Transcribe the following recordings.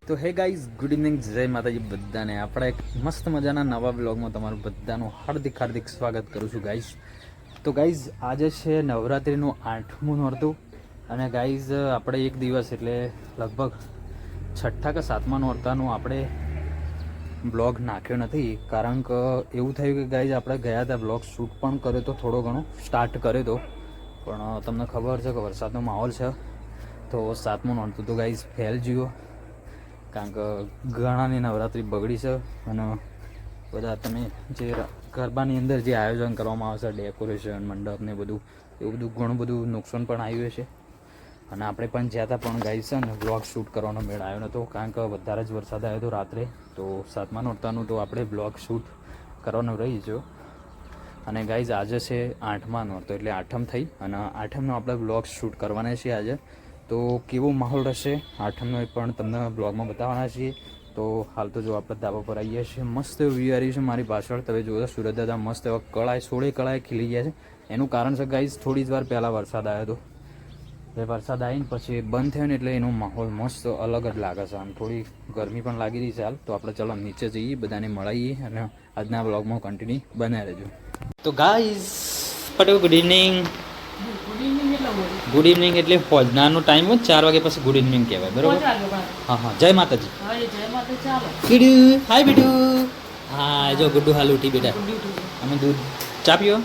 તો hey guys, good evening, જય માતાજી બધાને. આપણા એક મસ્ત મજાના નવા બ્લોગમાં તમારું બધાનું હાર્દિક હાર્દિક સ્વાગત કરું છું ગાઈઝ. તો ગાઈઝ, આજે છે નવરાત્રિનું 8મું નોરતું અને ગાઈઝ આપણે એક દિવસ એટલે લગભગ 6ઠ્ઠા કે 7મા નોરતાનું આપણે બ્લોગ નાખ્યો નથી. કારણ કે એવું થયું કે ગાઈઝ આપણે ગયા હતા, બ્લોગ શૂટ પણ કર્યો તો, થોડો ઘણો સ્ટાર્ટ કર્યો તો, પણ તમને ખબર છે કે વરસાદનો માહોલ છે તો 7મું નોરતું તો ગાઈઝ ફેલ જ્યો. કારણ કે ઘણાની નવરાત્રિ બગડી છે અને બધા તમે જે ગરબાની અંદર જે આયોજન કરવામાં આવે છે, ડેકોરેશન મંડપ ને બધું, એવું બધું ઘણું બધું નુકસાન પણ આવ્યું છે. અને આપણે પણ જ્યાં હતા પણ ગાઈસ છે ને બ્લોગ શૂટ કરવાનો મેળ આવ્યો નહોતો, કારણ કે વધારે જ વરસાદ આવ્યો હતો રાત્રે. તો 7મા નોરતાનું તો આપણે બ્લોગ શૂટ કરવાનું રહી ગયો. અને ગાઈઝ આજે છે 8મા નોરતો એટલે 8મ થઈ અને 8મનો આપણે બ્લોગ શૂટ કરવાના છીએ આજે. તો કેવો માહોલ રહેશે 8મનો એ પણ તમને બ્લોગમાં બતાવવાના છીએ. તો હાલ તો જો આપણે ધાબા પર આવીએ છીએ, મસ્ત વ્યૂ આવી છે મારી પાછળ. તમે જોયો સુરત દાદા મસ્ત એવા કળાએ સોળે કળાએ ખીલી ગયા છે. એનું કારણ છે ગાઈઝ થોડી જ વાર પહેલાં વરસાદ આવ્યો હતો. એ વરસાદ આવીને પછી બંધ થયો ને એટલે એનો માહોલ મસ્ત અલગ જ લાગે છે. આમ થોડી ગરમી પણ લાગી રહી છે હાલ. તો આપણે ચલો નીચે જઈએ, બધાને મળીએ અને આજના બ્લોગમાં કન્ટિન્યુ બનાવી રહેજો. તો guys Patel good evening. Good evening એટલે ફોજનાનો ટાઈમ હોય 4 વાગે પછી ગુડ ઇવનિંગ કહેવાય, બરોબર? હા હા, જય માતાજી. બીડુ હાય બીડુ. હા જો ગુડ્ડુ હાલ ઉઠી બેટા. અમે દૂધ ચા પીવો,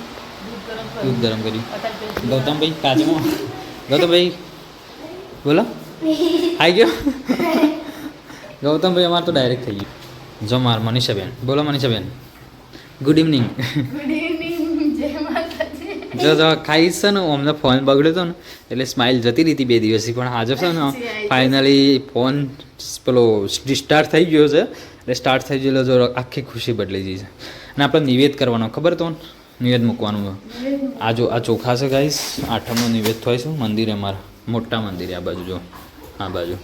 દૂધ ગરમ કર્યું. ગૌતમભાઈ કાચમાં, ગૌતમભાઈ બોલો આવી ગયો. ગૌતમભાઈ અમારે તો ડાયરેક્ટ થઈ ગયું. જો માર મનીષાબેન, બોલો મનીષાબેન. Good evening. જો જો ખાઈશ છે ને, અમને ફોન બગડ્યો હતો ને એટલે સ્માઇલ જતી રહી હતી 2 દિવસથી, પણ હાજર છે ને ફાઇનલી ફોન પેલો સ્ટાર્ટ થઈ ગયો છે. એટલે સ્ટાર્ટ થઈ ગયેલો જો આખી ખુશી બદલાઈ ગઈ છે. અને આપણે નિવેદ કરવાનો, ખબર તો નિવેદ મૂકવાનું. આ જો આ ચોખા છે ગાઈસ, 8મનો નિવેદ થાય છે મંદિરે, અમારા મોટા મંદિરે આ બાજુ જો, આ બાજુ.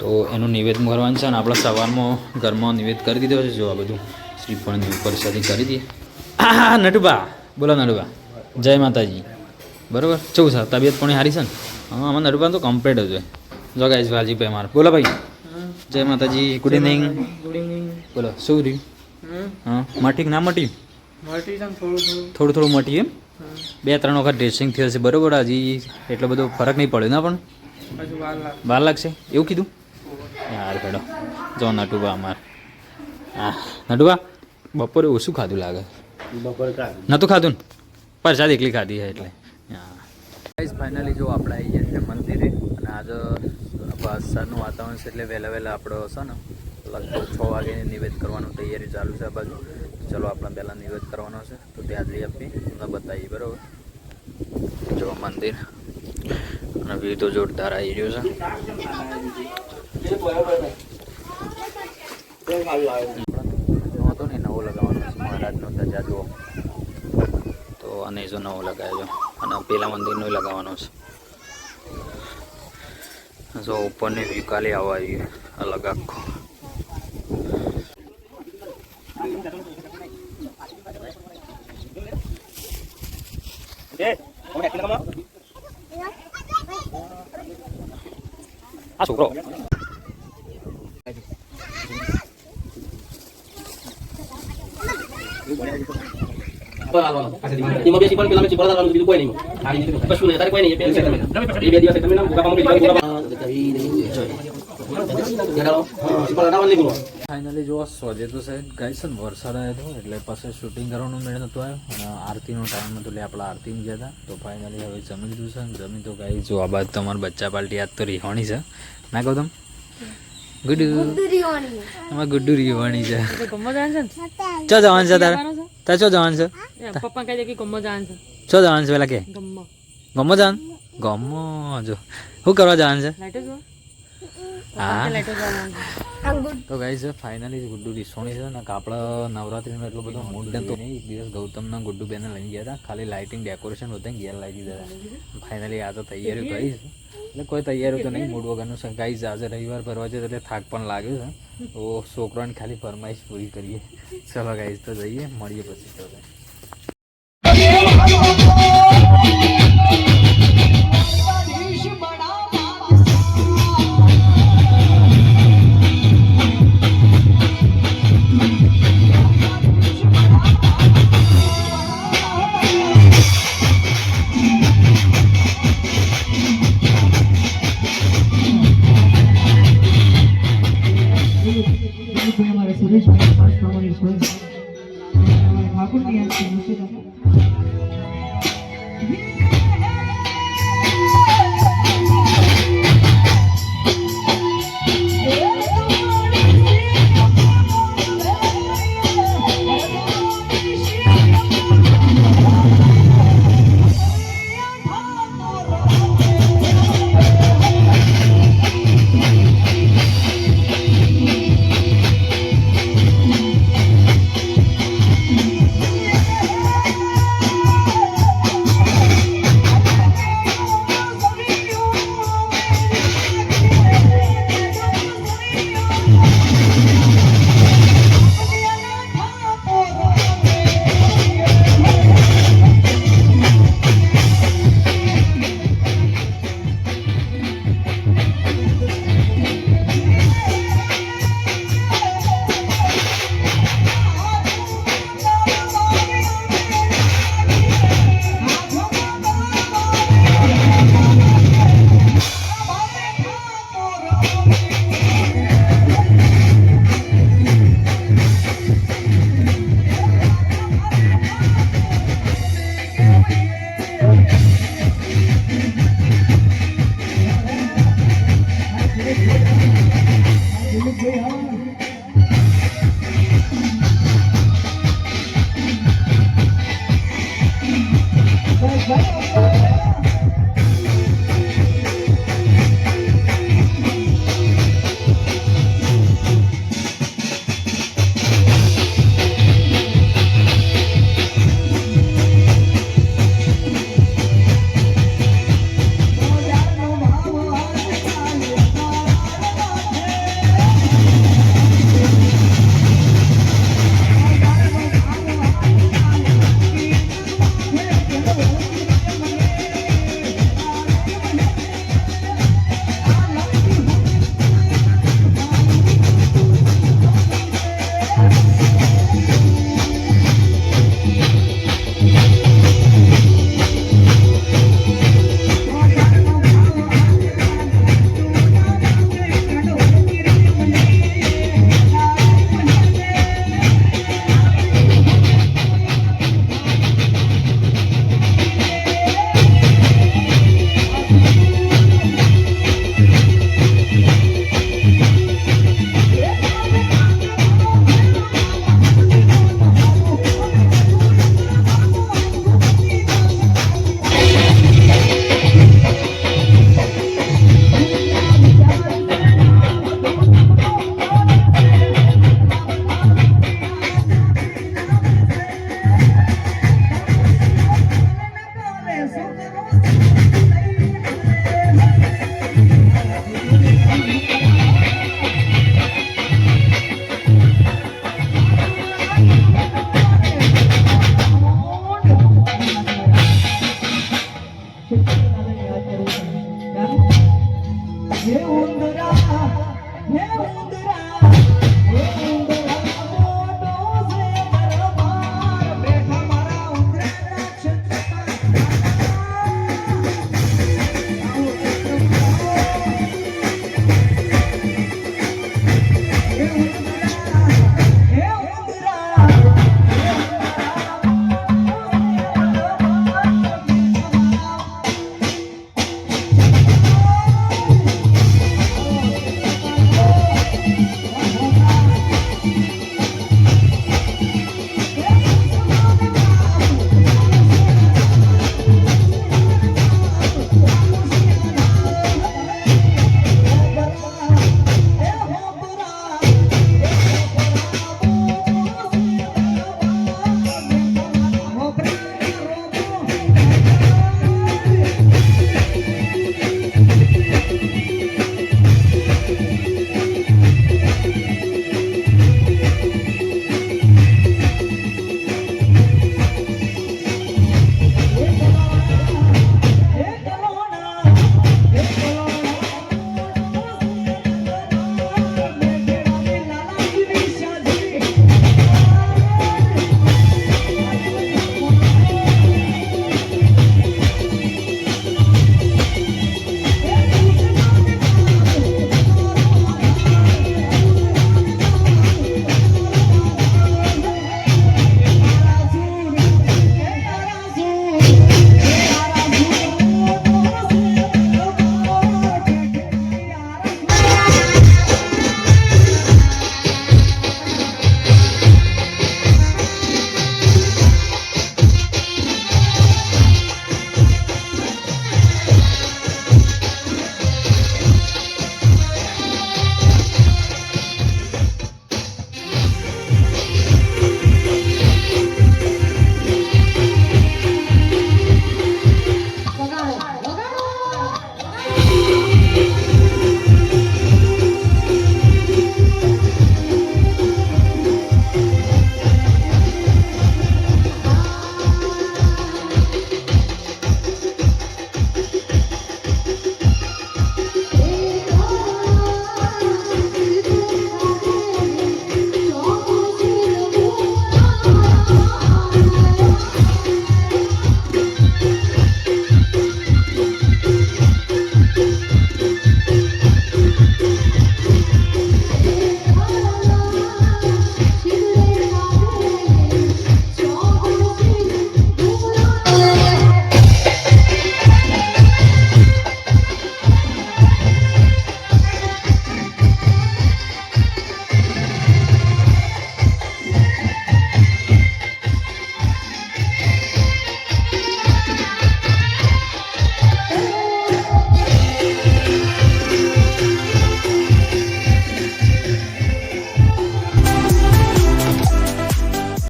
તો એનું નિવેદ કરવાનું છે. અને આપણે સવારમાં ઘરમાં નિવેદ કરી દીધો છે. જો આ બધું શ્રીફળની ઉપર સાથે કરી દઈએ. હા નટુબા, બોલો નટુબા. જય માતાજી. બરાબર, કેવું છે તબિયત પણ સારી છે ને? હા, આમાં નટુબા તો કમ્પ્લીટ જ હોય. જો ગાઈસ વાલજીભાઈ મારે, બોલો ભાઈ. જય માતાજી, ગુડ ઇવનિંગ. બોલો શું રહ્યું? હા મટી ના મટી? થોડું થોડું મટી એમ. 2-3 વખત ડ્રેસિંગ થયું હશે, બરાબર? હજી એટલો બધો ફરક નહીં પડ્યો ને? પણ વાર લાગશે એવું કીધું યાર. પેડો જો નટુબા અમારે. હા નટુબા, બપોરે ઓછું ખાધું લાગે. નહોતું ખાધું ને, પ્રસાદ એકલી ખાધી છે એટલે. હા ગાઈસ ફાઇનલી જો આપણે આવી ગયા છીએ મંદિરે. અને આજે વરસાદનું વાતાવરણ છે એટલે વહેલા વહેલા આપણો છે ને લગભગ 6 વાગે નિવેદ કરવાનું તૈયારી ચાલુ છે આ બાજુ. ચલો આપણે પહેલાં નિવેદ કરવાનો છે તો ત્યાં જઈ આપી તમને બતાવીએ, બરાબર? જો મંદિર અને વ્યૂ તો જોરદાર આવી રહ્યો છે. હતો ને નવો લગાવવાનો છે મહારાજનો ધજા જુઓ તો, અને જો નવો લગાવ્યો અને પેલા મંદિરનો લગાવવાનો છે. જો ઉપરની વ્યૂ કાલે આવવા આવી અલગ આખો. આ છોકરો ફાઇનલી જો સોજે તો સાહેબ ગાઈસ ને વરસાદ આવ્યો હતો એટલે પછી શૂટિંગ કરવાનું મેળ નહોતો આવ્યો. અને આરતીનો ટાઈમ હતો એટલે આપણે આરતીમાં ગયા હતા. તો ફાઇનલી હવે જમી લીધું છે. જમી તો ગાઈ જો આ બાદ તમારું બચ્ચા પાર્ટી યાદ તો રીહોણી છે ના કહો તમે? ગુડ્ડુ અમારે ગુડ્ડુ રીહોણી છે. ચો જવાનું છે તારે? તારે ચો જવાનું છે? પપ્પા કહે છે કે ગમો જવાનું છે. ચો જવાનું છે પેલા કે? ગમો જવાનું? ગમો જો શું કરવા જવાનું છે? હા તો ગાઈસ ફાઇનલી ગુડ્ડુ રીસોણી છે ને. આપણે નવરાત્રિનો એટલો બધો મૂડ નહોતો નહીં. એક દિવસ ગૌતમના ગુડ્ડુ બેને લઈને ગયા હતા, ખાલી લાઇટિંગ ડેકોરેશન બધા ઘેર લાવી દીધા હતા. ફાઇનલી આ તો તૈયારી કરી છે એટલે કોઈ તૈયારી તો નહીં, મૂડ વગરનું છે. ગાઈસ આજે રવિવાર ભરવા છે એટલે થાક પણ લાગ્યો છે. તો છોકરાને ખાલી ફરમાઈશ પૂરી કરીએ. ચલો ગાઈસ તો જઈએ, મળીએ પછી. તો સુરેશભાઈ ખાસ તમારી સોય ઠાકોરની આંખથી નથી રાખો. Bye.